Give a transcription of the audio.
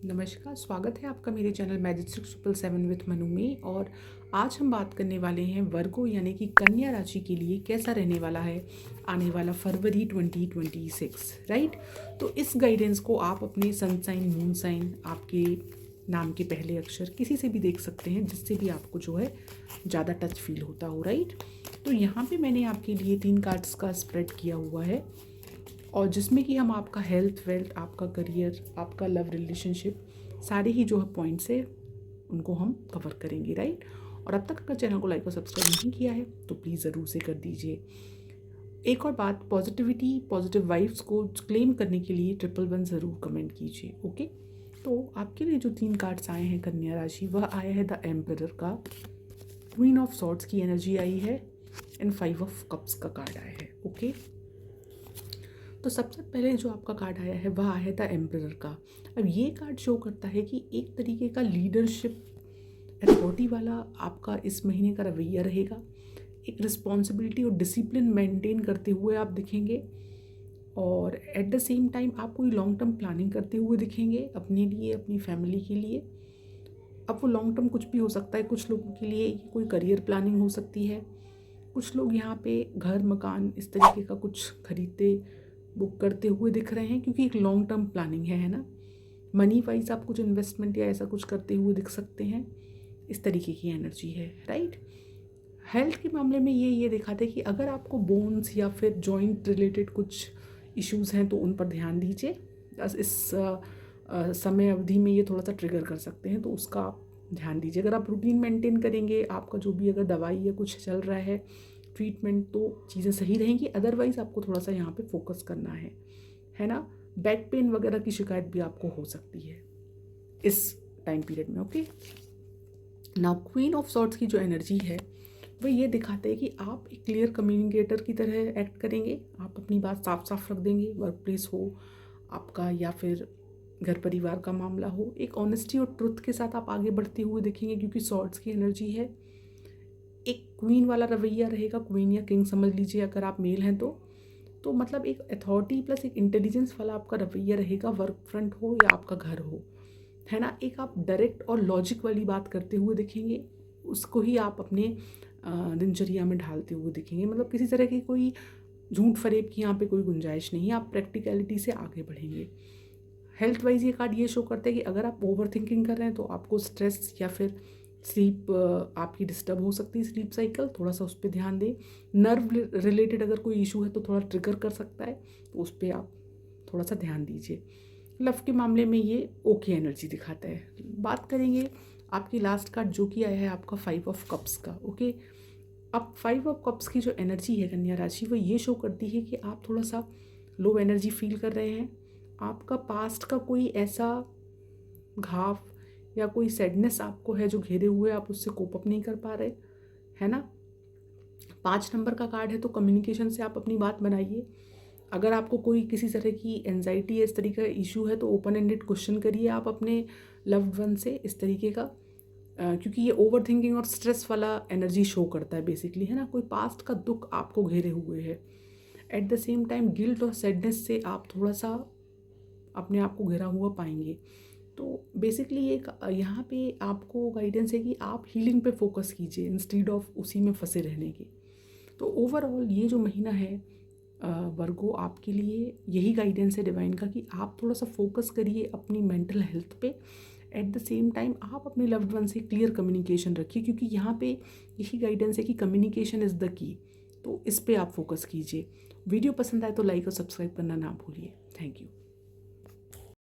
नमस्कार, स्वागत है आपका मेरे चैनल मैजिक 677 विथ मनु में। और आज हम बात करने वाले हैं वर्गो यानी कि कन्या राशि के लिए कैसा रहने वाला है आने वाला फरवरी 2026, राइट। तो इस गाइडेंस को आप अपने सन साइन, मून साइन, आपके नाम के पहले अक्षर किसी से भी देख सकते हैं, जिससे भी आपको जो है ज़्यादा टच फील होता हो, राइट। तो यहाँ पे मैंने आपके लिए 3 कार्ड्स का स्प्रेड किया हुआ है, और जिसमें कि हम आपका हेल्थ, वेल्थ, आपका करियर, आपका लव रिलेशनशिप, सारे ही जो है पॉइंट्स है उनको हम कवर करेंगे, राइट। और अब तक अगर चैनल को लाइक और सब्सक्राइब नहीं किया है तो प्लीज़ ज़रूर से कर दीजिए। एक और बात, पॉजिटिविटी, पॉजिटिव वाइब्स को क्लेम करने के लिए 111 ज़रूर कमेंट कीजिए, ओके। तो आपके लिए जो 3 कार्ड्स आए हैं कन्या राशि, वह आया है द एम्परर का, क्वीन ऑफ सॉर्ड्स की एनर्जी आई है, एंड 5 ऑफ कप्स का कार्ड आया है, ओके। तो सबसे पहले जो आपका कार्ड आया है वह आया है द एम्परर का। अब ये कार्ड शो करता है कि एक तरीके का लीडरशिप, अथॉरिटी वाला आपका इस महीने का रवैया रहेगा। एक रिस्पॉन्सिबिलिटी और डिसिप्लिन मेंटेन करते हुए आप दिखेंगे, और एट द सेम टाइम आप कोई लॉन्ग टर्म प्लानिंग करते हुए दिखेंगे अपने लिए, अपनी फैमिली के लिए। अब वो लॉन्ग टर्म कुछ भी हो सकता है, कुछ लोगों के लिए कोई करियर प्लानिंग हो सकती है, कुछ लोग यहाँ पे घर, मकान, इस तरीके का कुछ खरीदते, बुक करते हुए दिख रहे हैं, क्योंकि एक लॉन्ग टर्म प्लानिंग है ना। मनी वाइज आप कुछ इन्वेस्टमेंट या ऐसा कुछ करते हुए दिख सकते हैं, इस तरीके की एनर्जी है, राइट। हेल्थ के मामले में ये दिखाते हैं कि अगर आपको बोन्स या फिर जॉइंट रिलेटेड कुछ इश्यूज़ हैं तो उन पर ध्यान दीजिए। इस समय अवधि में ये थोड़ा सा ट्रिगर कर सकते हैं, तो उसका आप ध्यान दीजिए। अगर आप रूटीन मेंटेन करेंगे, आपका जो भी अगर दवाई या कुछ चल रहा है, ट्रीटमेंट, तो चीज़ें सही रहेंगी। अदरवाइज़ आपको थोड़ा सा यहाँ पे फोकस करना है ना। बैक पेन वगैरह की शिकायत भी आपको हो सकती है इस टाइम पीरियड में, okay. Now queen of swords की जो एनर्जी है वो ये दिखाते हैं कि आप एक क्लियर कम्युनिकेटर की तरह एक्ट करेंगे। आप अपनी बात साफ साफ रख देंगे, वर्क प्लेस हो आपका या फिर घर परिवार का मामला हो। एक ऑनेस्टी और ट्रुथ के साथ आप आगे बढ़ते हुए दिखेंगे, क्योंकि सॉर्ड्स की एनर्जी है। एक क्वीन वाला रवैया रहेगा, क्वीन या किंग समझ लीजिए अगर आप मेल हैं तो मतलब एक अथॉरिटी प्लस एक इंटेलिजेंस वाला आपका रवैया रहेगा, वर्क फ्रंट हो या आपका घर हो, है ना। एक आप डायरेक्ट और लॉजिक वाली बात करते हुए दिखेंगे, उसको ही आप अपने दिनचर्या में ढालते हुए दिखेंगे। मतलब किसी तरह की कोई झूठ फरेब की यहाँ पे कोई गुंजाइश नहीं है, आप प्रैक्टिकलिटी से आगे बढ़ेंगे। हेल्थ वाइज ये कार्ड ये शो करता है कि अगर आप ओवर थिंकिंग कर रहे हैं तो आपको स्ट्रेस या फिर स्लीप आपकी डिस्टर्ब हो सकती है, स्लीप साइकिल, थोड़ा सा उस पर ध्यान दें। नर्व रिलेटेड अगर कोई इशू है तो थोड़ा ट्रिगर कर सकता है, तो उस पर आप थोड़ा सा ध्यान दीजिए। लव के मामले में ये ओके एनर्जी दिखाता है। बात करेंगे आपकी लास्ट कार्ड जो कि आया है आपका 5 ऑफ कप्स का, ओके। अब 5 ऑफ कप्स की जो एनर्जी है कन्या राशि, वो ये शो करती है कि आप थोड़ा सा लो एनर्जी फील कर रहे हैं। आपका पास्ट का कोई ऐसा घाव या कोई सैडनेस आपको है जो घेरे हुए, आप उससे कोप अप नहीं कर पा रहे, है ना। 5 नंबर का कार्ड है, तो कम्युनिकेशन से आप अपनी बात बनाइए। अगर आपको कोई किसी तरह की एंजाइटी या इस तरीके का इशू है तो ओपन एंडेड क्वेश्चन करिए आप अपने लव्ड वन से, इस तरीके का, क्योंकि ये ओवर थिंकिंग और स्ट्रेस वाला एनर्जी शो करता है बेसिकली, है ना। कोई पास्ट का दुख आपको घेरे हुए है। At the same time guilt और सैडनेस से आप थोड़ा सा अपने आप को घिरा हुआ पाएंगे। तो बेसिकली एक यहाँ पे आपको गाइडेंस है कि आप हीलिंग पे फोकस कीजिए इंस्टीड ऑफ उसी में फंसे रहने के। तो ओवरऑल ये जो महीना है वर्गो, आपके लिए यही गाइडेंस है डिवाइन का कि आप थोड़ा सा फोकस करिए अपनी मेंटल हेल्थ पे। एट द सेम टाइम आप अपने लव्ड वन से क्लियर कम्युनिकेशन रखिए, क्योंकि यहाँ पे यही गाइडेंस है कि कम्युनिकेशन इज़ द की। तो इस पर आप फोकस कीजिए। वीडियो पसंद आए तो लाइक और सब्सक्राइब करना ना भूलिए। Thank you.